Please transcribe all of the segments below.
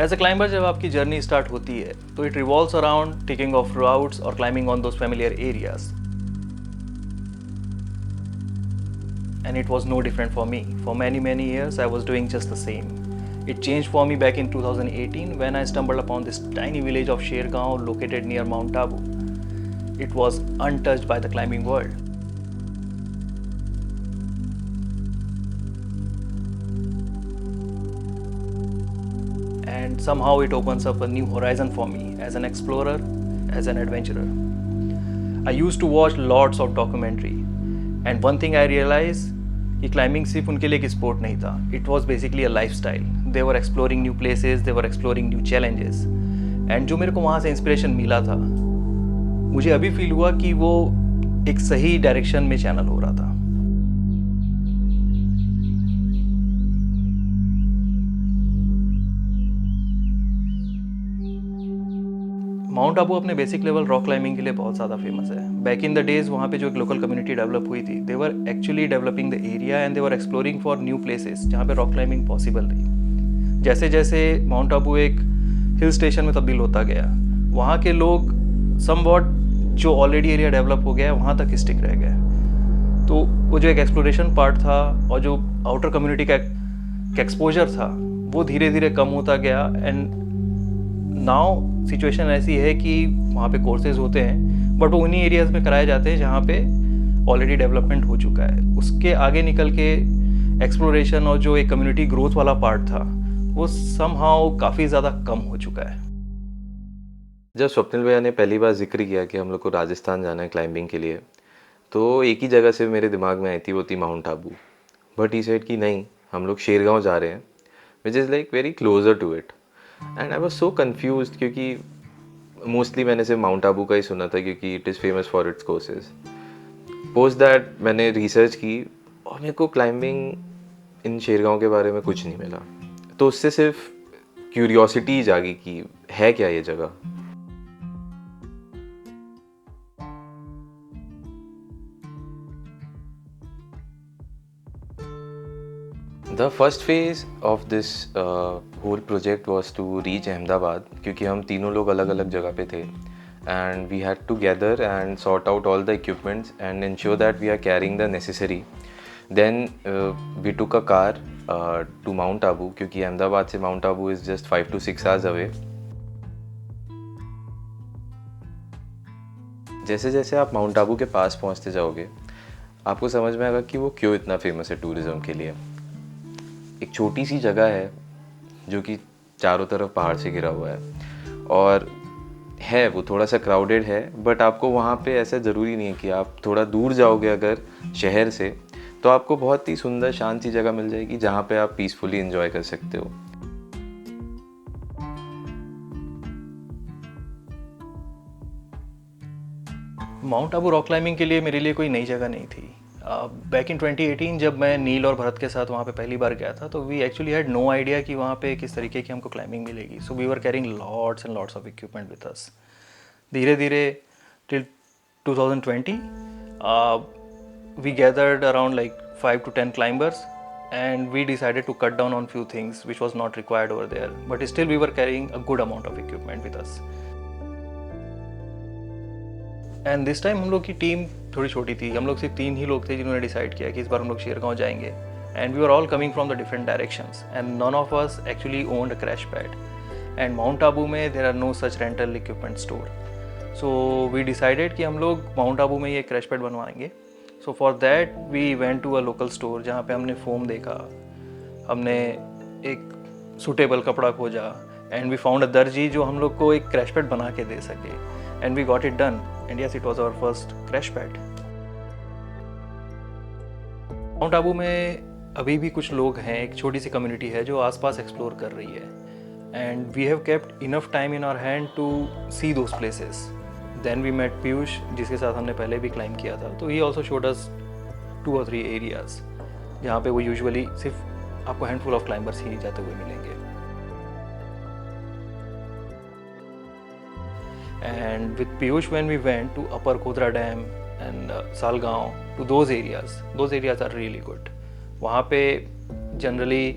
As a climber जब आपकी journey start होती है तो it revolves around ticking off routes और climbing on those familiar areas. And it was no different for me. For many years I was doing just the same. It changed for me back in 2018 when I stumbled upon this tiny village of Shergaon located near Mount Abu. It was untouched by the climbing world. And somehow it opens up a new horizon for me as an explorer, as an adventurer. I used to watch lots of documentary, and one thing I realized कि climbing सिर्फ उनके लिए एक sport नहीं था. It was basically a life style. They were exploring new places, they were exploring new challenges. And जो मेरे को वहाँ से इंस्पिरेशन मिला था, मुझे अभी फील हुआ कि वो एक सही डायरेक्शन में चैनल हो रहा था. माउंट आबू अपने बेसिक लेवल रॉक क्लाइंबिंग के लिए बहुत ज़्यादा फेमस है. बैक इन द डेज वहाँ पे जो एक लोकल कम्युनिटी डेवलप हुई थी, they were actually developing the area and they were exploring for new places जहाँ पे रॉक क्लाइंबिंग पॉसिबल थी. जैसे जैसे माउंट आबू एक हिल स्टेशन में तब्दील होता गया, वहाँ के लोग समवॉट जो ऑलरेडी एरिया डेवलप हो गया है वहाँ तक स्टिक रह गए. तो वो जो एक एक्सप्लोरेशन पार्ट था और जो आउटर कम्युनिटी का एक्सपोजर था वो धीरे धीरे कम होता गया. एंड नाउ सिचुएशन ऐसी है कि वहाँ पे कोर्सेज होते हैं बट वो उन्हीं एरियाज़ में कराए जाते हैं जहाँ पे ऑलरेडी डेवलपमेंट हो चुका है. उसके आगे निकल के एक्सप्लोरेशन और जो एक कम्युनिटी ग्रोथ वाला पार्ट था वो समहाउ काफ़ी ज़्यादा कम हो चुका है. जब स्वप्निल भैया ने पहली बार जिक्र किया कि हम लोग को राजस्थान जाना है क्लाइंबिंग के लिए, तो एक ही जगह से मेरे दिमाग में आई थी, वो थी Mount Abu. But he said कि नहीं, हम लोग शेरगांव जा रहे हैं, which is like very closer to it. And I was so confuse क्योंकि मोस्टली मैंने सिर्फ माउंट आबू का ही सुना था क्योंकि it is famous for its courses. Post that मैंने रिसर्च की और मेरे को क्लाइंबिंग इन शेरगांव के बारे में कुछ नहीं मिला. तो उससे सिर्फ क्यूरियोसिटी जागी कि है क्या ये जगह. The first phase of this whole project was to reach Ahmedabad क्योंकि हम तीनों लोग अलग अलग जगह पे थे. And we had to gather and sort out all the equipments and ensure that we are carrying the necessary. Then we took a car to Mount Abu क्योंकि अहमदाबाद से Mount Abu is just 5 to 6 hours away. जैसे जैसे आप mount Abu के पास पहुंचते जाओगे आपको समझ में आएगा कि वो क्यों इतना फेमस है टूरिज़्म के लिए. एक छोटी सी जगह है जो कि चारों तरफ पहाड़ से घिरा हुआ है और है वो थोड़ा सा क्राउडेड है. बट आपको वहाँ पे ऐसा ज़रूरी नहीं है कि आप थोड़ा दूर जाओगे अगर शहर से तो आपको बहुत ही सुंदर शांत सी जगह मिल जाएगी जहाँ पे आप पीसफुली एंजॉय कर सकते हो. माउंट आबू रॉक क्लाइंबिंग के लिए मेरे लिए कोई नई जगह नहीं थी. बैक इन 2018 जब मैं नील और भरत के साथ वहाँ पे पहली बार गया था तो we actually had no idea कि वहाँ पे किस तरीके की हमको क्लाइंबिंग मिलेगी. So we were carrying lots and lots of equipment with us. धीरे धीरे till 2020 we gathered around like 5 to 10 climbers and we decided to cut down on few things which was not required over there, but still we were carrying a good amount of equipment with us. And this time हम लोग की team थोड़ी छोटी थी. हम लोग सिर्फ 3 ही लोग थे जिन्होंने डिसाइड किया कि इस बार हम लोग शेरगांव जाएंगे. And we are all coming from the different directions and none of us actually owned a crash pad. And mount Abu में there are no such rental equipment store. So we decided कि हम लोग माउंट आबू में ये crash pad बनवाएंगे. So for that we went to a local store जहाँ पे हमने फोम देखा, हमने एक सूटेबल कपड़ा खोजा एंड वी फाउंड अ दर्जी जो हम लोग को एक क्रैश पैड बना के दे सके. And we got it done, and yes, it was our first crash pad. Mount Abu में अभी भी कुछ लोग हैं, एक छोटी सी कम्युनिटी है जो आसपास एक्सप्लोर कर रही है. And we have kept enough time in our hand to see those places. Then we met Piyush जिसके साथ हमने पहले भी क्लाइंब किया था. तो ही also showed us 2 or 3 areas जहाँ पे वो यूजुअली सिर्फ आपको हैंडफुल ऑफ क्लाइंबर्स ही जाते हुए मिलेंगे. And with Piyush, when we went to Upper Kodra Dam and Salgaon, to those areas are really good. वहाँ पे जनरली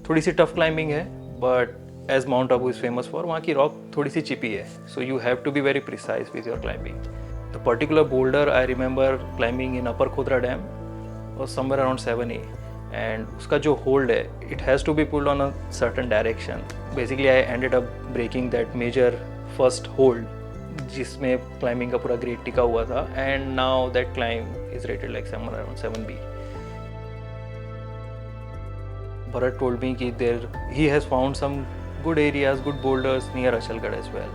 थोड़ी सी टफ क्लाइंबिंग है but as mount Abu is famous for, वहाँ की रॉक थोड़ी सी चिपी है, so you have to be very precise with your climbing. The particular boulder I remember climbing in upper Khodra dam और समवेयर अराउंड 7A, एंड उसका जो hold है it has to be pulled on a certain direction. Basically I ended up breaking that major first hold जिसमें climbing का पूरा grade टिका हुआ था, and now that climb is rated like somewhere around 7B. Bharat told me that he has found some good areas, good boulders near Achalgarh as well.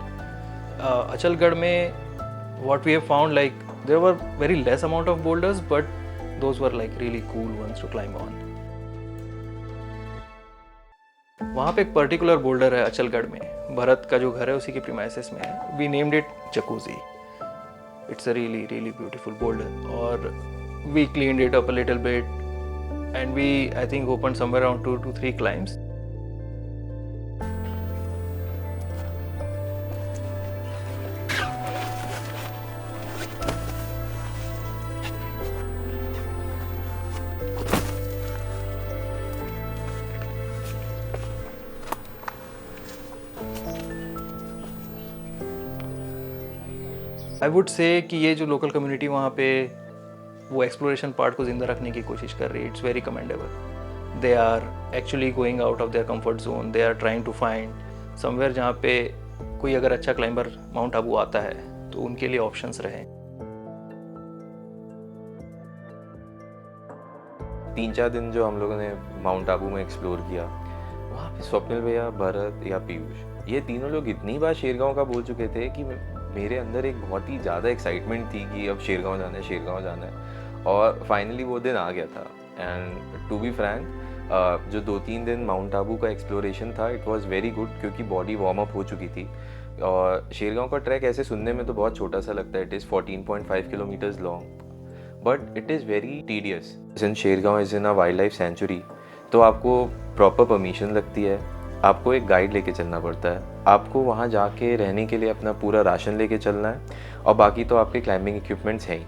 Achalgarh mein, what we have found, like there were very less amount of boulders, but those were like really cool ones to climb on. वहाँ पे एक particular boulder है अचलगढ़ में, भरत का जो घर है उसी के प्रीमाइसेस में है. We named it jacuzzi. It's a really really beautiful boulder, और we cleaned it up a little bit, and we I think opened somewhere around 2 to 3 climbs. I would say कि ये जो लोकल कम्युनिटी वहाँ पे वो exploration part को ज़िंदा रखने की कोशिश कर रही है, it's very commendable. They are actually going out of their comfort zone. They are trying to find somewhere जहाँ पे कोई अगर अच्छा क्लाइंबर माउंट आबू आता है तो उनके लिए ऑप्शंस रहें. 3-4 दिन जो हम लोगों ने माउंट आबू में एक्सप्लोर किया, वहाँ पे स्वप्निल भैया, भरत या पीयूष, ये तीनों लोग इतनी बार शेरगांव का बोल चुके थे कि मेरे अंदर एक बहुत ही ज़्यादा एक्साइटमेंट थी कि अब शेरगांव जाना है, शेरगांव जाना है. और फाइनली वो दिन आ गया था. एंड टू बी फ्रैंक, जो 2-3 दिन माउंट आबू का एक्सप्लोरेशन था, इट वाज वेरी गुड क्योंकि बॉडी वार्म अप हो चुकी थी. और शेरगांव का ट्रैक ऐसे सुनने में तो बहुत छोटा सा लगता है. It is 14.5 kilometres long, but it is very tedious. Since Shergaon is in a wild life sanctuary, तो आपको प्रॉपर परमिशन लगती है, आपको एक गाइड लेके चलना पड़ता है, आपको वहाँ जाके रहने के लिए अपना पूरा राशन लेके चलना है, और बाकी तो आपके क्लाइंबिंग इक्विपमेंट्स हैं ही.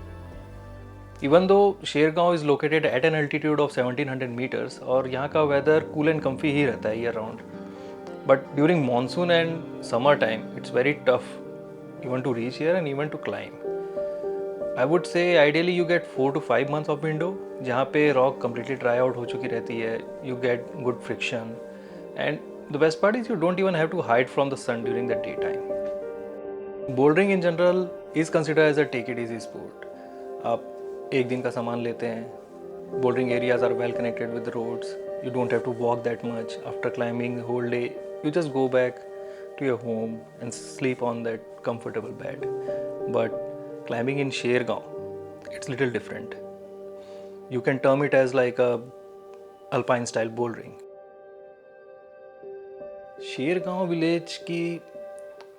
Even though Shergaon is located at an altitude of 1700 metres और यहाँ का वेदर कूल एंड कम्फी ही रहता है year round, but during monsoon and summer time it's very tough even to reach here and even to climb. I would say ideally you get 4 to 5 months of window जहाँ पे rock completely dry out हो चुकी रहती है. You get good friction, and the best part is you don't even have to hide from the sun during the daytime. Bouldering in general is considered as a take it easy sport. आप एक दिन का सामान लेते हैं. Bouldering areas are well connected with the roads. You don't have to walk that much. After climbing the whole day, you just go back to your home and sleep on that comfortable bed. But climbing in Shergaon, it's little different. You can term it as like a alpine style bouldering. Shergaon village की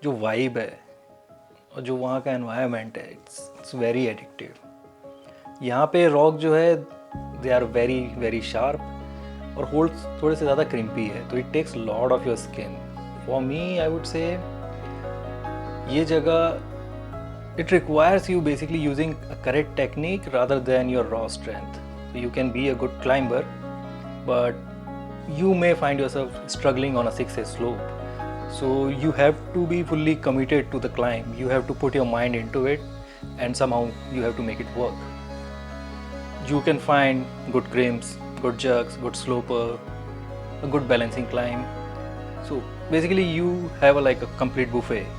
जो vibe है और जो वहाँ का environment है, it's very addictive. यहाँ पे रॉक जो है they are very very sharp और होल्ड्स थोड़े से ज़्यादा क्रिम्पी है, तो it takes lot of your skin. For me I would say ये जगह it requires you basically using a correct technique rather than your raw strength. You can be a good climber, but you may find yourself struggling on a 6A slope. So you have to be fully committed to the climb. You have to put your mind into it and somehow you have to make it work. You can find good crimps, good jerks, good sloper, a good balancing climb. So basically you have like a complete buffet.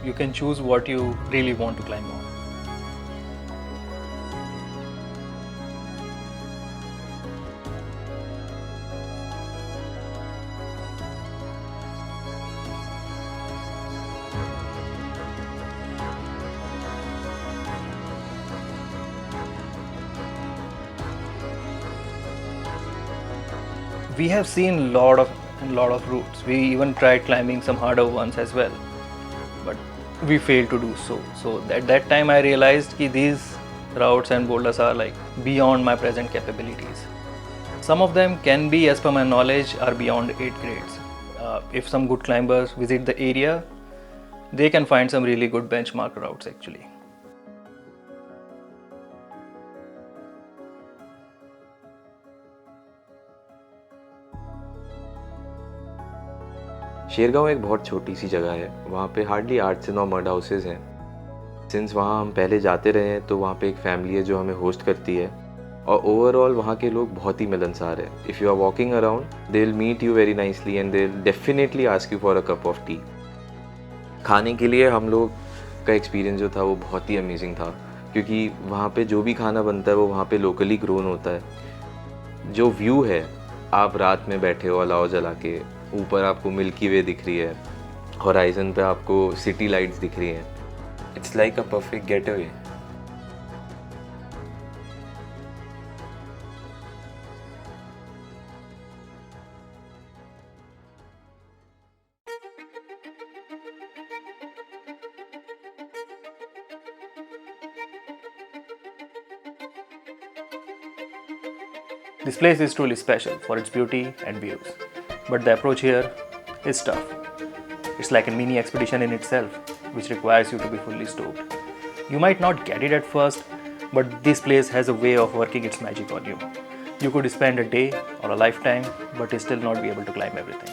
You can choose what you really want to climb on. We have seen lot of routes. We even tried climbing some harder ones as well, but we failed to do so. So at that time I realized that these routes and boulders are like beyond my present capabilities. Some of them can be, as per my knowledge, are beyond 8 grades. If some good climbers visit the area, they can find some really good benchmark routes actually. Shergaon एक बहुत छोटी सी जगह है, वहाँ पे hardly 8 से 9 mud houses हैं। Since वहाँ हम पहले जाते रहे हैं तो वहाँ पे एक फैमिली है जो हमें होस्ट करती है, और ओवरऑल वहाँ के लोग बहुत ही मिलनसार है। If you are walking around they will meet you very nicely and they will definitely ask you for a cup of tea. खाने के लिए हम लोग का एक्सपीरियंस जो था वो बहुत ही अमेजिंग था, क्योंकि वहाँ पे जो भी खाना बनता है वो वहाँ पे लोकली ग्रोन होता है। जो व्यू है, आप रात में बैठे हो अलाव जला के, ऊपर आपको मिल्की वे दिख रही है, हॉराइजन पे आपको सिटी लाइट्स दिख रही हैं, it's like a perfect get away. This place is truly special for its beauty and views, but the approach here is tough. It's like a mini expedition in itself, which requires you to be fully stoked. You might not get it at first, but this place has a way of working its magic on you. You could spend a day or a lifetime, but still not be able to climb everything.